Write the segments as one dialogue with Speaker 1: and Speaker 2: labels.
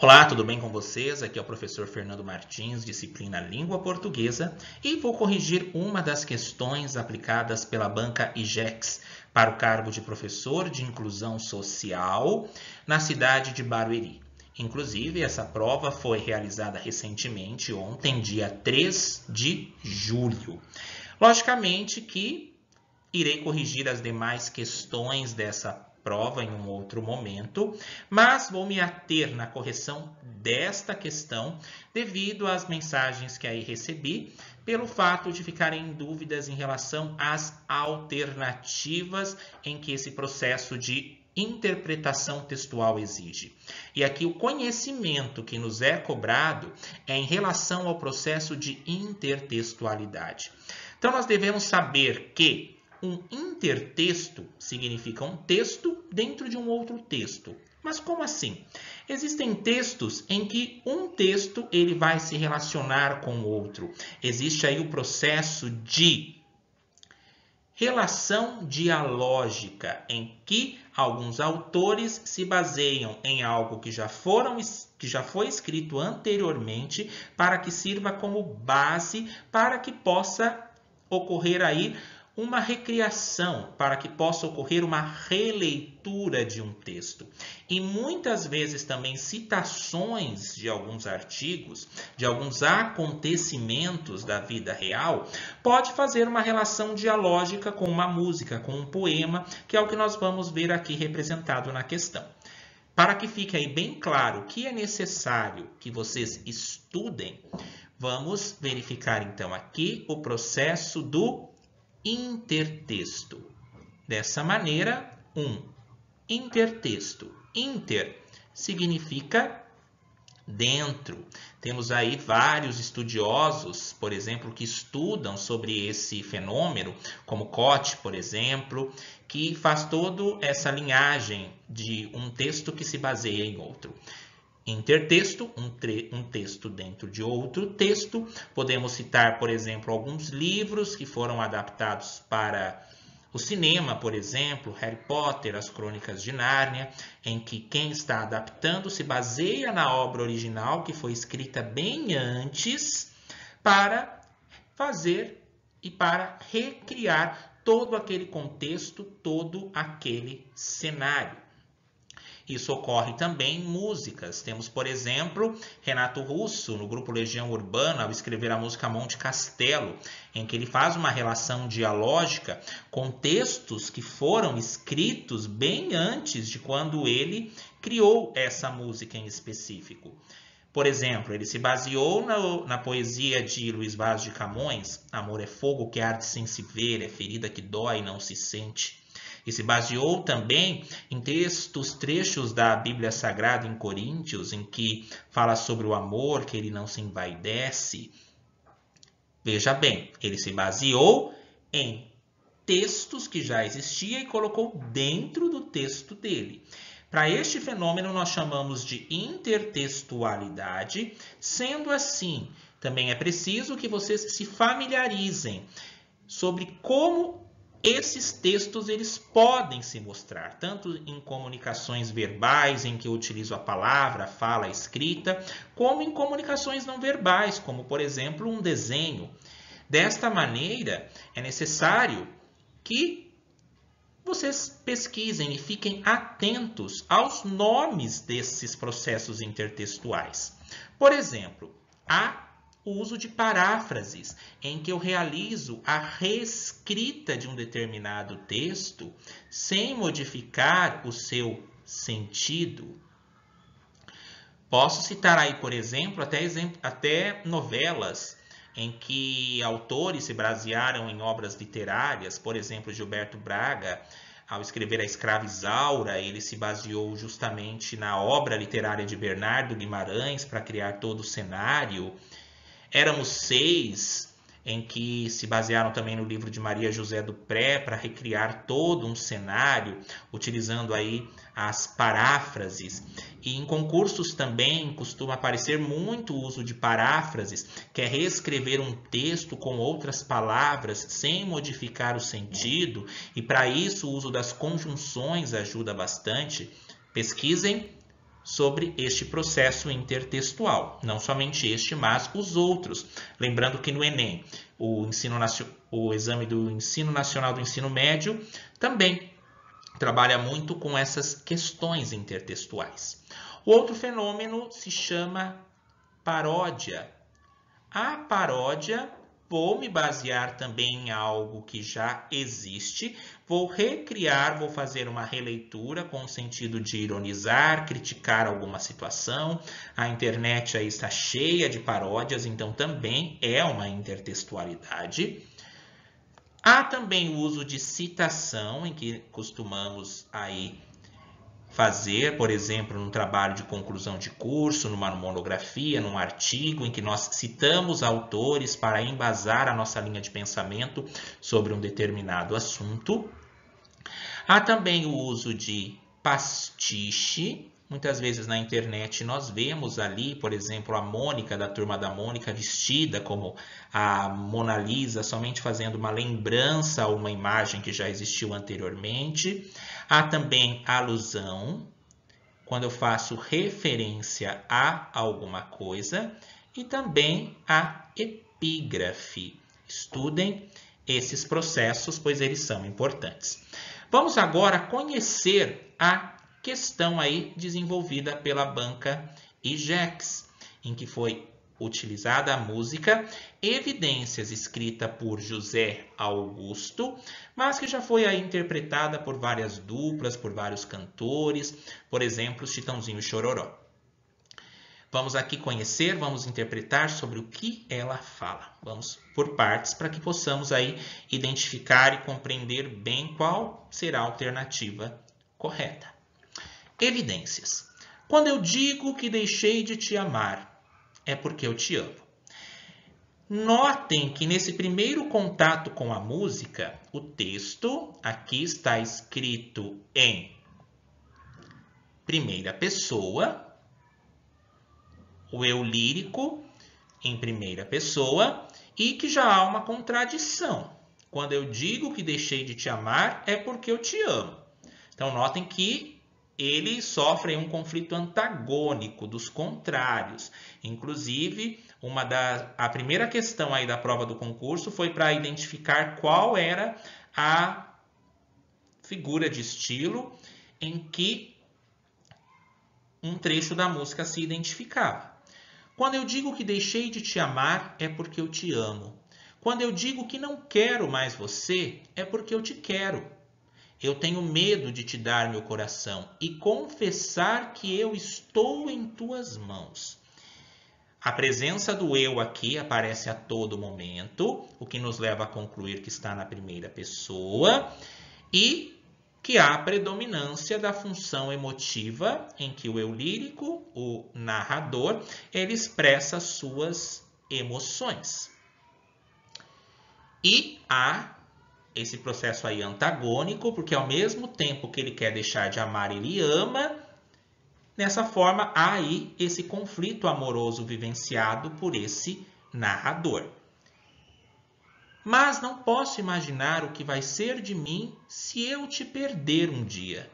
Speaker 1: Olá, tudo bem com vocês? Aqui é o professor Fernando Martins, disciplina Língua Portuguesa, e vou corrigir uma das questões aplicadas pela banca IGEX para o cargo de professor de inclusão social na cidade de Barueri. Inclusive, essa prova foi realizada recentemente, ontem, dia 3 de julho. Logicamente que irei corrigir as demais questões dessa prova em um outro momento, mas vou me ater na correção desta questão devido às mensagens que aí recebi, pelo fato de ficarem dúvidas em relação às alternativas em que esse processo de interpretação textual exige. E aqui o conhecimento que nos é cobrado é em relação ao processo de intertextualidade. Então nós devemos saber que um intertexto significa um texto dentro de um outro texto. Mas como assim? Existem textos em que um texto ele vai se relacionar com o outro. Existe aí o processo de relação dialógica, em que alguns autores se baseiam em algo que já foi escrito anteriormente para que sirva como base para que possa ocorrer aí uma recriação, para que possa ocorrer uma releitura de um texto. E muitas vezes também citações de alguns artigos, de alguns acontecimentos da vida real, pode fazer uma relação dialógica com uma música, com um poema, que é o que nós vamos ver aqui representado na questão. Para que fique aí bem claro que é necessário que vocês estudem, vamos verificar então aqui o processo do intertexto. Dessa maneira, intertexto. Inter significa dentro. Temos aí vários estudiosos, por exemplo, que estudam sobre esse fenômeno, como Cote, por exemplo, que faz toda essa linhagem de um texto que se baseia em outro. Intertexto, um texto dentro de outro texto. Podemos citar, por exemplo, alguns livros que foram adaptados para o cinema, por exemplo, Harry Potter, As Crônicas de Nárnia, em que quem está adaptando se baseia na obra original, que foi escrita bem antes, para fazer e para recriar todo aquele contexto, todo aquele cenário. Isso ocorre também em músicas. Temos, por exemplo, Renato Russo, no grupo Legião Urbana, ao escrever a música Monte Castelo, em que ele faz uma relação dialógica com textos que foram escritos bem antes de quando ele criou essa música em específico. Por exemplo, ele se baseou na poesia de Luís Vaz de Camões, Amor é fogo que arde sem se ver, é ferida que dói e não se sente. E se baseou também em trechos da Bíblia Sagrada em Coríntios, em que fala sobre o amor, que ele não se envaidece. Veja bem, ele se baseou em textos que já existiam e colocou dentro do texto dele. Para este fenômeno nós chamamos de intertextualidade. Sendo assim, também é preciso que vocês se familiarizem sobre como esses textos eles podem se mostrar, tanto em comunicações verbais, em que eu utilizo a palavra, a fala, a escrita, como em comunicações não verbais, como, por exemplo, um desenho. Desta maneira, é necessário que vocês pesquisem e fiquem atentos aos nomes desses processos intertextuais. Por exemplo, o uso de paráfrases, em que eu realizo a reescrita de um determinado texto sem modificar o seu sentido. Posso citar aí, por exemplo, até novelas em que autores se basearam em obras literárias. Por exemplo, Gilberto Braga, ao escrever A Escrava Isaura, ele se baseou justamente na obra literária de Bernardo Guimarães para criar todo o cenário. Éramos Seis, em que se basearam também no livro de Maria José do Pré para recriar todo um cenário, utilizando aí as paráfrases. E em concursos também costuma aparecer muito o uso de paráfrases, que é reescrever um texto com outras palavras sem modificar o sentido, e para isso o uso das conjunções ajuda bastante. Pesquisem sobre este processo intertextual. Não somente este, mas os outros. Lembrando que no Enem, o exame do Ensino Nacional do Ensino Médio também trabalha muito com essas questões intertextuais. O outro fenômeno se chama paródia. A paródia, vou me basear também em algo que já existe, vou recriar, vou fazer uma releitura com o sentido de ironizar, criticar alguma situação. A internet aí está cheia de paródias, então também é uma intertextualidade. Há também o uso de citação, em que costumamos aí fazer, por exemplo, num trabalho de conclusão de curso, numa monografia, num artigo, em que nós citamos autores para embasar a nossa linha de pensamento sobre um determinado assunto. Há também o uso de pastiche. Muitas vezes na internet nós vemos ali, por exemplo, a Mônica, da Turma da Mônica, vestida como a Mona Lisa, somente fazendo uma lembrança a uma imagem que já existiu anteriormente. Há também alusão, quando eu faço referência a alguma coisa. E também a epígrafe. Estudem esses processos, pois eles são importantes. Vamos agora conhecer a questão aí desenvolvida pela banca IGEX, em que foi utilizada a música Evidências, escrita por José Augusto, mas que já foi aí interpretada por várias duplas, por vários cantores, por exemplo, Chitãozinho e Chororó. Vamos aqui conhecer, vamos interpretar sobre o que ela fala. Vamos por partes para que possamos aí identificar e compreender bem qual será a alternativa correta. Evidências. Quando eu digo que deixei de te amar, é porque eu te amo. Notem que nesse primeiro contato com a música, o texto aqui está escrito em primeira pessoa, o eu lírico em primeira pessoa, e que já há uma contradição. Quando eu digo que deixei de te amar, é porque eu te amo. Então, notem que ele sofre um conflito antagônico dos contrários. Inclusive, a primeira questão aí da prova do concurso foi para identificar qual era a figura de estilo em que um trecho da música se identificava. Quando eu digo que deixei de te amar, é porque eu te amo. Quando eu digo que não quero mais você, é porque eu te quero. Eu tenho medo de te dar meu coração e confessar que eu estou em tuas mãos. A presença do eu aqui aparece a todo momento, o que nos leva a concluir que está na primeira pessoa e que há a predominância da função emotiva em que o eu lírico, o narrador, ele expressa suas emoções. E há esse processo aí antagônico, porque ao mesmo tempo que ele quer deixar de amar, ele ama. Dessa forma, há aí esse conflito amoroso vivenciado por esse narrador. Mas não posso imaginar o que vai ser de mim se eu te perder um dia.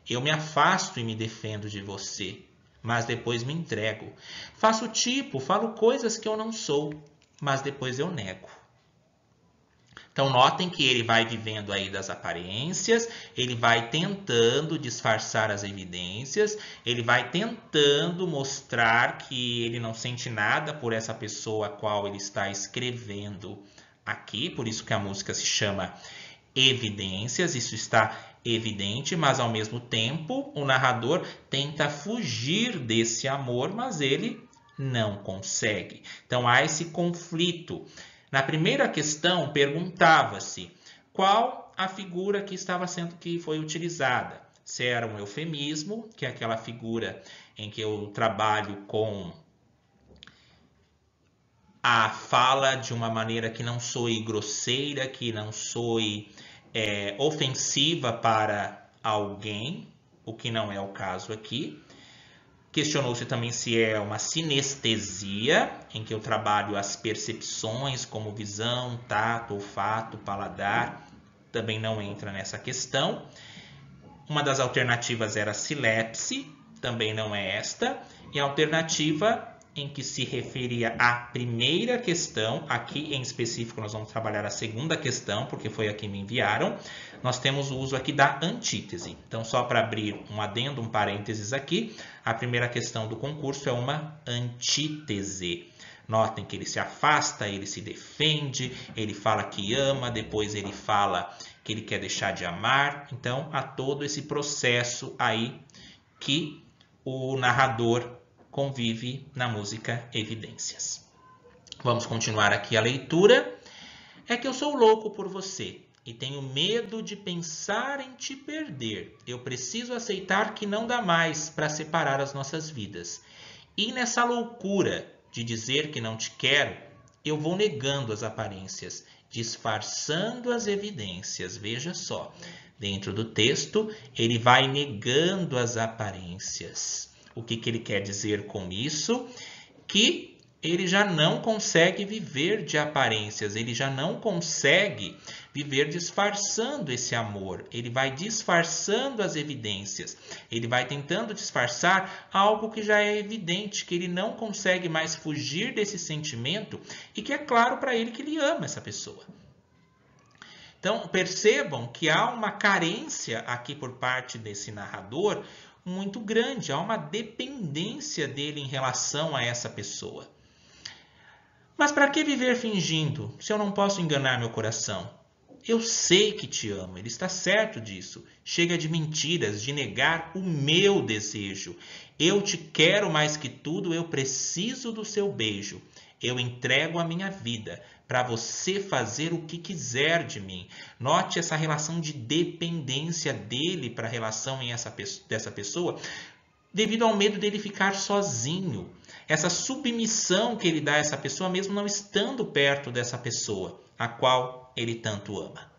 Speaker 1: Eu me afasto e me defendo de você, mas depois me entrego. Faço tipo, falo coisas que eu não sou, mas depois eu nego. Então, notem que ele vai vivendo aí das aparências, ele vai tentando disfarçar as evidências, ele vai tentando mostrar que ele não sente nada por essa pessoa a qual ele está escrevendo aqui, por isso que a música se chama Evidências, isso está evidente, mas ao mesmo tempo o narrador tenta fugir desse amor, mas ele não consegue. Então, há esse conflito. Na primeira questão, perguntava-se qual a figura que foi utilizada. Se era um eufemismo, que é aquela figura em que eu trabalho com a fala de uma maneira que não soe grosseira, que não soe ofensiva para alguém, o que não é o caso aqui. Questionou-se também se é uma sinestesia, em que eu trabalho as percepções como visão, tato, olfato, paladar, também não entra nessa questão. Uma das alternativas era silepse, também não é esta. E a alternativa em que se referia à primeira questão, aqui em específico nós vamos trabalhar a segunda questão, porque foi a que me enviaram, nós temos o uso aqui da antítese. Então, só para abrir um adendo, um parênteses aqui, a primeira questão do concurso é uma antítese. Notem que ele se afasta, ele se defende, ele fala que ama, depois ele fala que ele quer deixar de amar. Então, há todo esse processo aí que o narrador convive na música Evidências. Vamos continuar aqui a leitura. É que eu sou louco por você e tenho medo de pensar em te perder. Eu preciso aceitar que não dá mais para separar as nossas vidas. E nessa loucura de dizer que não te quero, eu vou negando as aparências, disfarçando as evidências. Veja só, dentro do texto, ele vai negando as aparências. O que ele quer dizer com isso? Que ele já não consegue viver de aparências, ele já não consegue viver disfarçando esse amor. Ele vai disfarçando as evidências, ele vai tentando disfarçar algo que já é evidente, que ele não consegue mais fugir desse sentimento e que é claro para ele que ele ama essa pessoa. Então, percebam que há uma carência aqui por parte desse narrador muito grande, há uma dependência dele em relação a essa pessoa. Mas para que viver fingindo, se eu não posso enganar meu coração? Eu sei que te amo, ele está certo disso. Chega de mentiras, de negar o meu desejo. Eu te quero mais que tudo, eu preciso do seu beijo. Eu entrego a minha vida para você fazer o que quiser de mim. Note essa relação de dependência dele para a relação dessa pessoa, devido ao medo dele ficar sozinho. Essa submissão que ele dá a essa pessoa, mesmo não estando perto dessa pessoa, a qual ele tanto ama.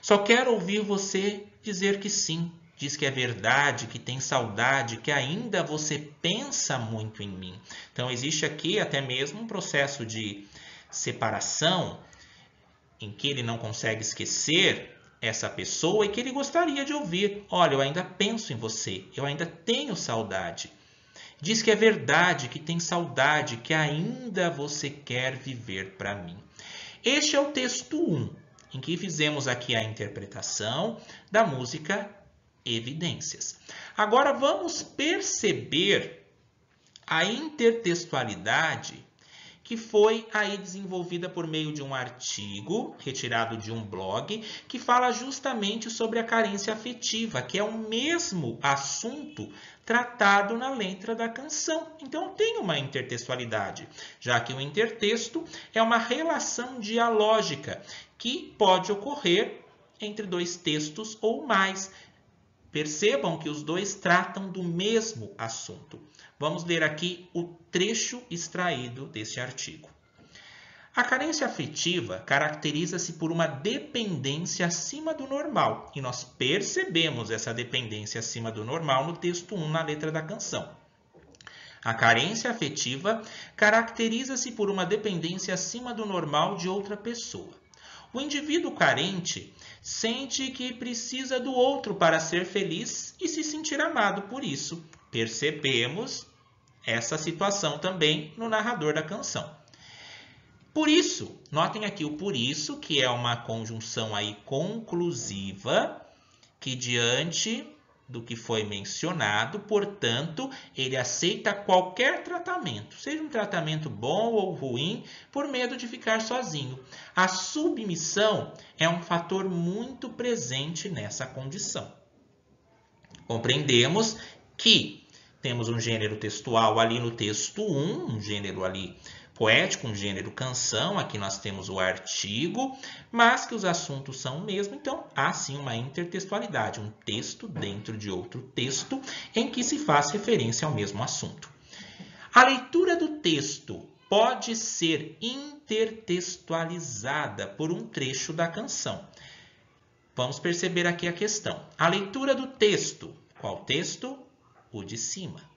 Speaker 1: Só quero ouvir você dizer que sim. Diz que é verdade, que tem saudade, que ainda você pensa muito em mim. Então, existe aqui até mesmo um processo de separação em que ele não consegue esquecer essa pessoa e que ele gostaria de ouvir. Olha, eu ainda penso em você, eu ainda tenho saudade. Diz que é verdade, que tem saudade, que ainda você quer viver para mim. Este é o texto 1, em que fizemos aqui a interpretação da música Evidências. Agora vamos perceber a intertextualidade que foi aí desenvolvida por meio de um artigo retirado de um blog que fala justamente sobre a carência afetiva, que é o mesmo assunto tratado na letra da canção. Então tem uma intertextualidade, já que o intertexto é uma relação dialógica que pode ocorrer entre dois textos ou mais. Percebam que os dois tratam do mesmo assunto. Vamos ler aqui o trecho extraído deste artigo. A carência afetiva caracteriza-se por uma dependência acima do normal. E nós percebemos essa dependência acima do normal no texto 1, na letra da canção. A carência afetiva caracteriza-se por uma dependência acima do normal de outra pessoa. O indivíduo carente sente que precisa do outro para ser feliz e se sentir amado por isso. Percebemos essa situação também no narrador da canção. Por isso, notem aqui o por isso, que é uma conjunção aí conclusiva, que diante do que foi mencionado, portanto, ele aceita qualquer tratamento, seja um tratamento bom ou ruim, por medo de ficar sozinho. A submissão é um fator muito presente nessa condição. Compreendemos que temos um gênero textual ali no texto 1, um gênero ali poético, um gênero canção, aqui nós temos o artigo, mas que os assuntos são o mesmo, então há sim uma intertextualidade, um texto dentro de outro texto em que se faz referência ao mesmo assunto. A leitura do texto pode ser intertextualizada por um trecho da canção. Vamos perceber aqui a questão. A leitura do texto, qual texto? O de cima.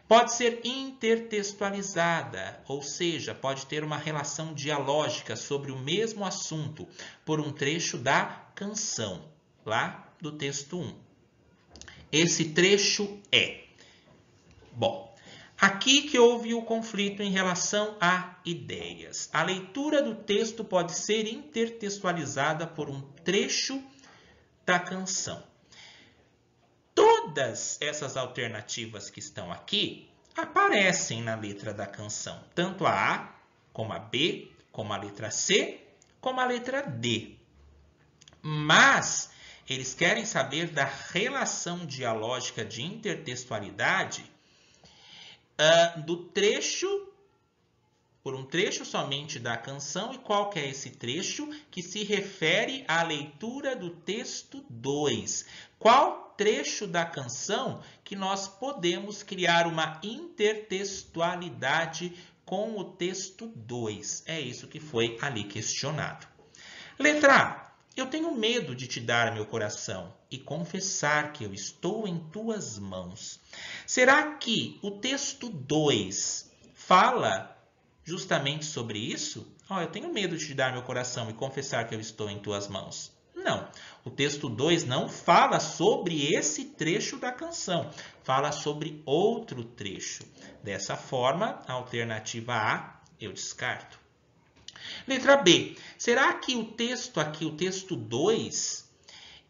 Speaker 1: Pode ser intertextualizada, ou seja, pode ter uma relação dialógica sobre o mesmo assunto por um trecho da canção, lá do texto 1. esse trecho é? Bom, aqui que houve o conflito em relação a ideias. A leitura do texto pode ser intertextualizada por um trecho da canção. Todas essas alternativas que estão aqui aparecem na letra da canção, tanto a A, como a B, como a letra C, como a letra D. Mas eles querem saber da relação dialógica de intertextualidade do trecho, por um trecho somente da canção, e qual que é esse trecho que se refere à leitura do texto 2. Qual trecho da canção que nós podemos criar uma intertextualidade com o texto 2? É isso que foi ali questionado. Letra A. Eu tenho medo de te dar meu coração e confessar que eu estou em tuas mãos. Será que o texto 2 fala justamente sobre isso? Eu tenho medo de te dar meu coração e confessar que eu estou em tuas mãos. Não, o texto 2 não fala sobre esse trecho da canção, fala sobre outro trecho. Dessa forma, a alternativa A, eu descarto. Letra B. Será que o texto aqui, o texto 2,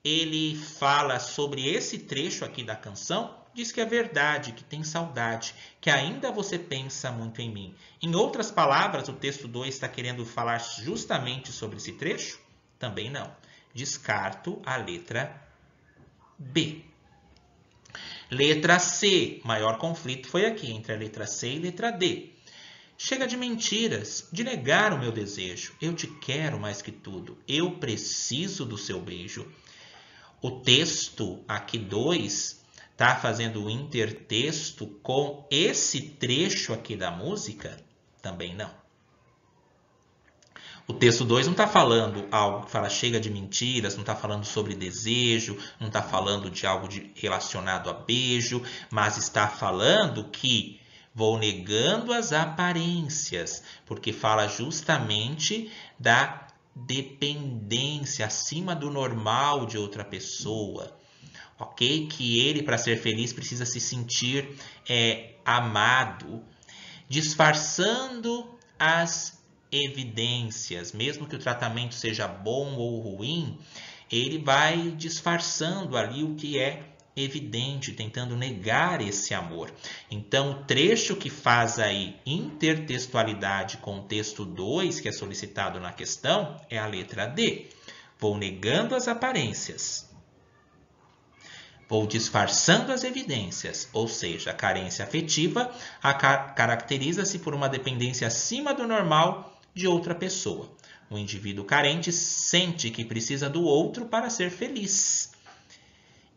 Speaker 1: ele fala sobre esse trecho aqui da canção? Diz que é verdade, que tem saudade, que ainda você pensa muito em mim. Em outras palavras, o texto 2 está querendo falar justamente sobre esse trecho? Também não. Descarto a letra B. Letra C. Maior conflito foi aqui, entre a letra C e a letra D. Chega de mentiras, de negar o meu desejo. Eu te quero mais que tudo. Eu preciso do seu beijo. O texto aqui 2 está fazendo o intertexto com esse trecho aqui da música? Também não. O texto 2 não está falando algo que fala chega de mentiras, não está falando sobre desejo, não está falando de algo relacionado a beijo, mas está falando que vou negando as aparências, porque fala justamente da dependência acima do normal de outra pessoa. Ok? Que ele, para ser feliz, precisa se sentir amado, disfarçando as evidências. Mesmo que o tratamento seja bom ou ruim, ele vai disfarçando ali o que é evidente, tentando negar esse amor. Então, o trecho que faz aí intertextualidade com o texto 2, que é solicitado na questão, é a letra D. Vou negando as aparências. Vou disfarçando as evidências, ou seja, a carência afetiva caracteriza-se por uma dependência acima do normal de outra pessoa. O indivíduo carente sente que precisa do outro para ser feliz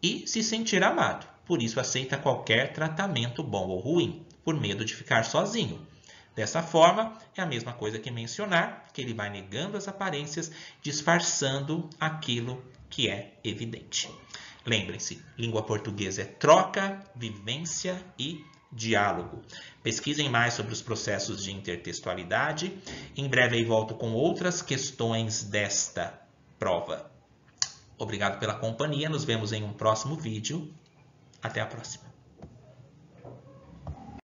Speaker 1: e se sentir amado. Por isso aceita qualquer tratamento bom ou ruim, por medo de ficar sozinho. Dessa forma, é a mesma coisa que mencionar que ele vai negando as aparências, disfarçando aquilo que é evidente. Lembrem-se, língua portuguesa é troca, vivência e diálogo. Pesquisem mais sobre os processos de intertextualidade. Em breve aí volto com outras questões desta prova. Obrigado pela companhia, nos vemos em um próximo vídeo. Até a próxima.